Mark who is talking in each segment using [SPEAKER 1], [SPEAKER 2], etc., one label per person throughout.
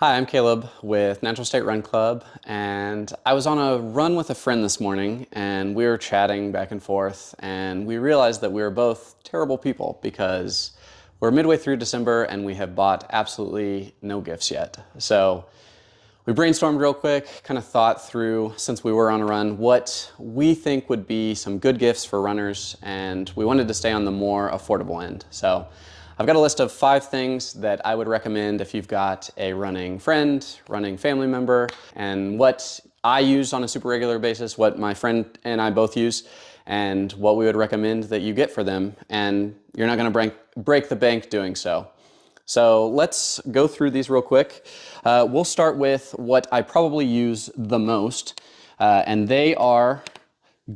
[SPEAKER 1] Hi, I'm Caleb with Natural State Run Club, and I was on a run with a friend this morning, and we were chatting back and forth, and we realized that we were both terrible people because we're midway through December and we have bought absolutely no gifts yet. So we brainstormed real quick, kind of thought through, since we were on a run, what we think would be some good gifts for runners, and we wanted to stay on the more affordable end. So I've got a list of 5 things that I would recommend if you've got a running friend, running family member, and what I use on a super regular basis, what my friend and I both use, and what we would recommend that you get for them, and you're not going to break the bank doing so. So let's go through these real quick. We'll start with what I probably use the most, and they are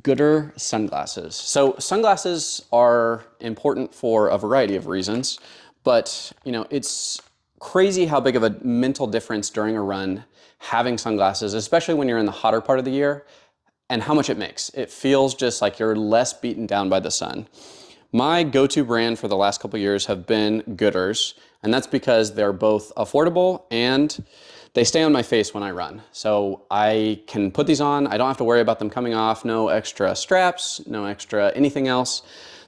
[SPEAKER 1] Goodr sunglasses. So sunglasses are important for a variety of reasons, but it's crazy how big of a mental difference during a run having sunglasses, especially when you're in the hotter part of the year, and how much it makes. It feels just like you're less beaten down by the sun. My go-to brand for the last couple years have been Goodr's, and that's because they're both affordable and they stay on my face when I run. So I can put these on, I don't have to worry about them coming off, no extra straps, no extra anything else.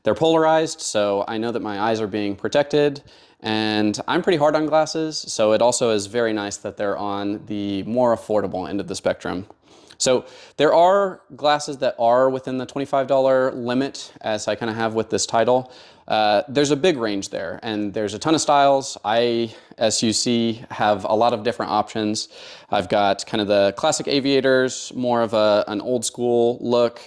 [SPEAKER 1] They're polarized, so I know that my eyes are being protected, and I'm pretty hard on glasses, so it also is very nice that they're on the more affordable end of the spectrum. So there are glasses that are within the $25 limit, as I kind of have with this title. There's a big range there, and there's a ton of styles. I, as you see, have a lot of different options. I've got kind of the classic aviators, more of an old school look.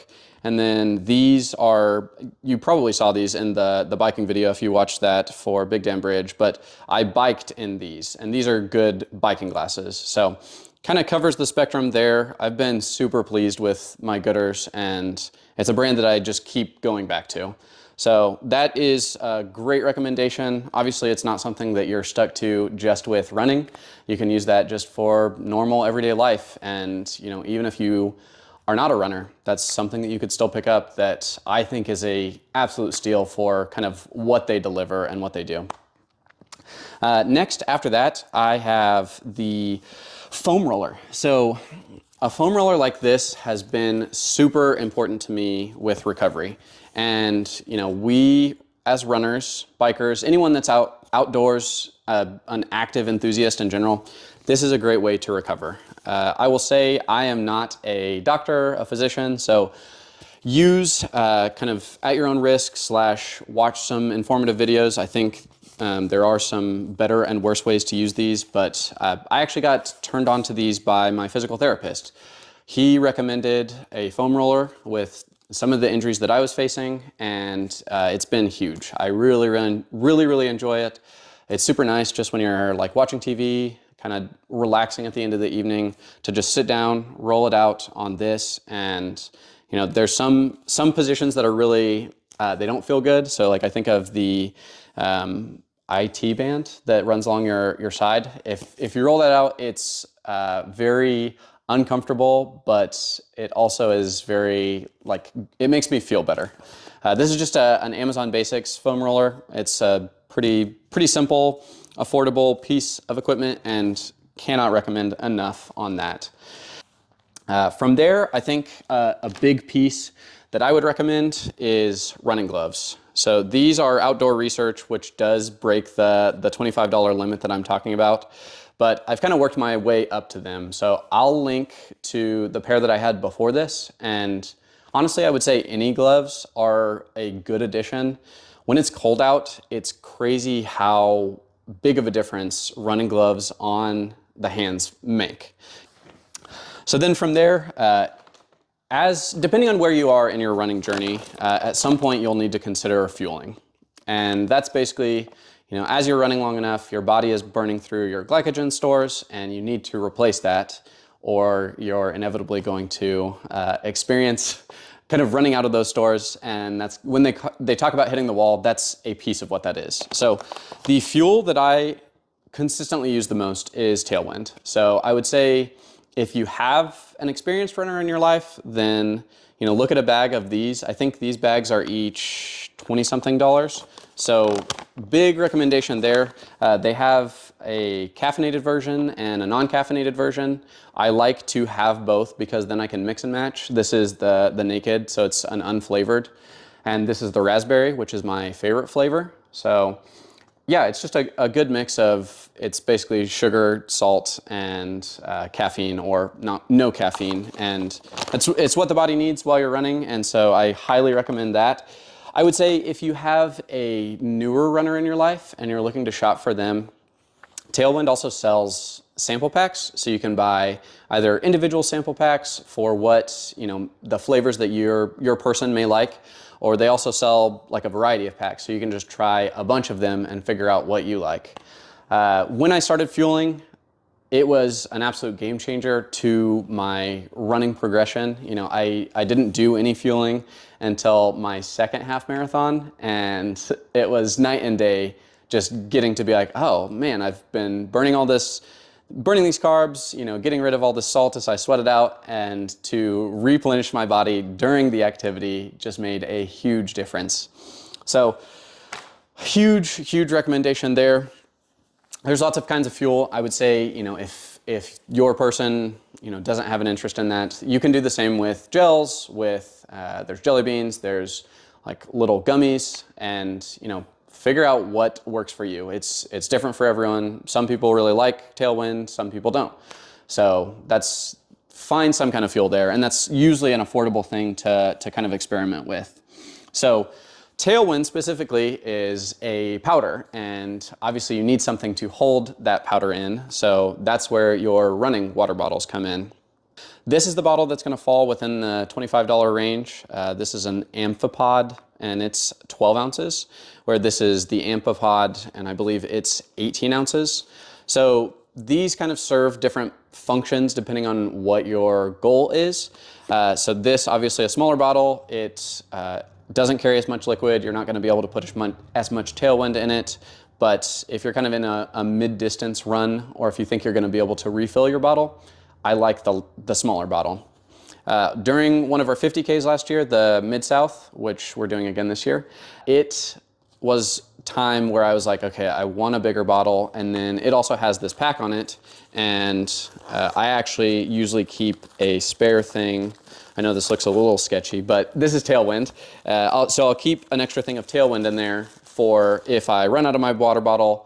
[SPEAKER 1] And then these are, you probably saw these in the biking video if you watched that for Big Dam Bridge, but I biked in these, and these are good biking glasses. So kind of covers the spectrum there. I've been super pleased with my Goodrs, and it's a brand that I just keep going back to. So that is a great recommendation. Obviously, it's not something that you're stuck to just with running. You can use that just for normal everyday life. And even if you are not a runner, that's something that you could still pick up that I think is a absolute steal for kind of what they deliver and what they do. Next, after that, I have the foam roller. So a foam roller like this has been super important to me with recovery. And we as runners, bikers, anyone that's outdoors, an active enthusiast in general, this is a great way to recover. I will say I am not a doctor, a physician, so use kind of at your own risk / watch some informative videos. I think there are some better and worse ways to use these, but I actually got turned on to these by my physical therapist. He recommended a foam roller with some of the injuries that I was facing, and it's been huge. I really enjoy it. It's super nice just when you're like watching TV, kind of relaxing at the end of the evening, to just sit down, roll it out on this, and there's some positions that are really they don't feel good. So like I think of the IT band that runs along your side. If you roll that out, it's very uncomfortable, but it also is very, it makes me feel better. This is just an Amazon Basics foam roller. It's a pretty simple, affordable piece of equipment, and cannot recommend enough on that. From there, I think a big piece that I would recommend is running gloves. So these are outdoor research, which does break the $25 limit that I'm talking about, but I've kind of worked my way up to them. So I'll link to the pair that I had before this, and honestly, I would say any gloves are a good addition. When it's cold out, it's crazy how big of a difference running gloves on the hands make. So then from there, depending on where you are in your running journey, at some point you'll need to consider fueling. And that's basically, as you're running long enough, your body is burning through your glycogen stores, and you need to replace that, or you're inevitably going to experience kind of running out of those stores. And that's when they talk about hitting the wall, that's a piece of what that is. So the fuel that I consistently use the most is Tailwind. So I would say If you have an experienced runner in your life, then look at a bag of these. I think these bags are each 20-something dollars. So big recommendation there. They have a caffeinated version and a non-caffeinated version. I like to have both because then I can mix and match. This is the naked, so it's an unflavored. And this is the raspberry, which is my favorite flavor. So yeah, it's just a good mix of, it's basically sugar, salt, and caffeine, or no caffeine. And it's what the body needs while you're running, and so I highly recommend that. I would say if you have a newer runner in your life and you're looking to shop for them, Tailwind also sells sample packs, so you can buy either individual sample packs for what the flavors that your person may like, or they also sell like a variety of packs, so you can just try a bunch of them and figure out what you like. When I started fueling, it was an absolute game changer to my running progression. I didn't do any fueling until my second half marathon, and it was night and day just getting to be like, oh man, I've been burning these carbs, getting rid of all the salt as I sweat it out, and to replenish my body during the activity just made a huge difference. So huge recommendation there. There's lots of kinds of fuel. I would say, if your person, doesn't have an interest in that, you can do the same with gels, there's jelly beans, there's like little gummies, and, figure out what works for you. It's different for everyone. Some people really like Tailwind, some people don't. So find some kind of fuel there, and that's usually an affordable thing to kind of experiment with. So Tailwind specifically is a powder, and obviously you need something to hold that powder in, so that's where your running water bottles come in. This is the bottle that's going to fall within the $25 range. This is an Amphipod, and it's 12 ounces, where this is the Amphipod, and I believe it's 18 ounces. So these kind of serve different functions depending on what your goal is. So this, obviously a smaller bottle, it doesn't carry as much liquid. You're not going to be able to put as much Tailwind in it. But if you're kind of in a mid-distance run, or if you think you're going to be able to refill your bottle, I like the smaller bottle. During one of our 50Ks last year, the Mid-South, which we're doing again this year, it was time where I was like, okay, I want a bigger bottle, and then it also has this pack on it, and I actually usually keep a spare thing. I know this looks a little sketchy, but this is Tailwind. So I'll keep an extra thing of Tailwind in there for if I run out of my water bottle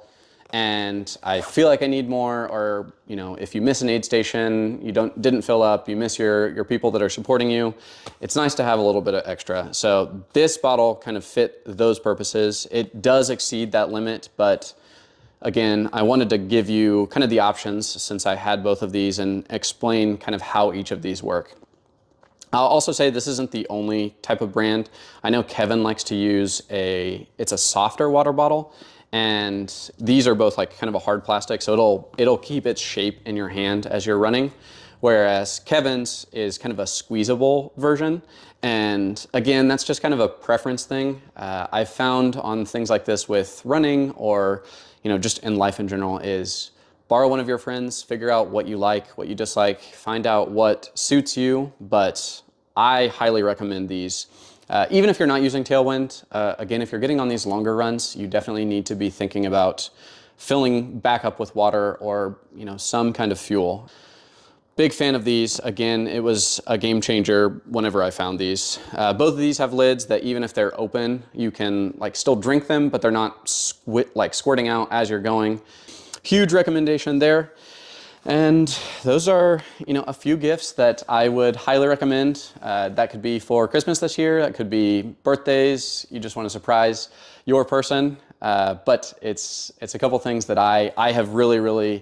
[SPEAKER 1] and I feel like I need more, or if you miss an aid station, you didn't fill up, you miss your people that are supporting you, it's nice to have a little bit of extra. So this bottle kind of fit those purposes. It does exceed that limit, but again, I wanted to give you kind of the options since I had both of these and explain kind of how each of these work. I'll also say this isn't the only type of brand. I know Kevin likes to use it's a softer water bottle, and these are both like kind of a hard plastic, so it'll keep its shape in your hand as you're running, whereas Kevin's is kind of a squeezable version. And again, that's just kind of a preference thing. I've found on things like this with running, or just in life in general, is borrow one of your friends, figure out what you like, what you dislike, find out what suits you. But I highly recommend these. Even if you're not using Tailwind, again, if you're getting on these longer runs, you definitely need to be thinking about filling back up with water, or some kind of fuel. Big fan of these. Again, it was a game changer whenever I found these. Both of these have lids that even if they're open, you can still drink them, but they're not squirting out as you're going. Huge recommendation there. And those are, a few gifts that I would highly recommend. That could be for Christmas this year. That could be birthdays. You just want to surprise your person. But it's a couple things that I have really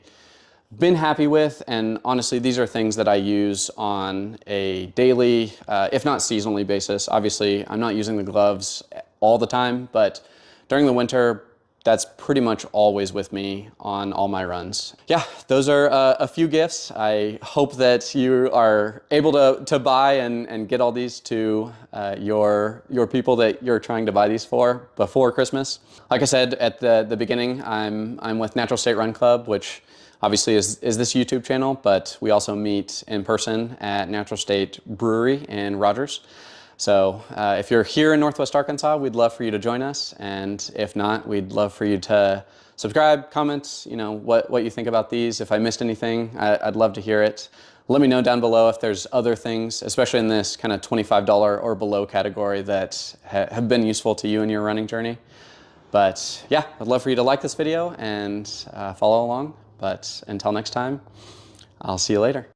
[SPEAKER 1] been happy with. And honestly, these are things that I use on a daily, if not seasonally basis. Obviously, I'm not using the gloves all the time, but during the winter, that's pretty much always with me on all my runs. Yeah, those are a few gifts. I hope that you are able to buy and get all these to your people that you're trying to buy these for before Christmas. Like I said at the beginning, I'm with Natural State Run Club, which obviously is this YouTube channel, but we also meet in person at Natural State Brewery in Rogers. So if you're here in Northwest Arkansas, we'd love for you to join us. And if not, we'd love for you to subscribe, comment, what you think about these. If I missed anything, I'd love to hear it. Let me know down below if there's other things, especially in this kind of $25 or below category, that have been useful to you in your running journey. But yeah, I'd love for you to like this video and follow along. But until next time, I'll see you later.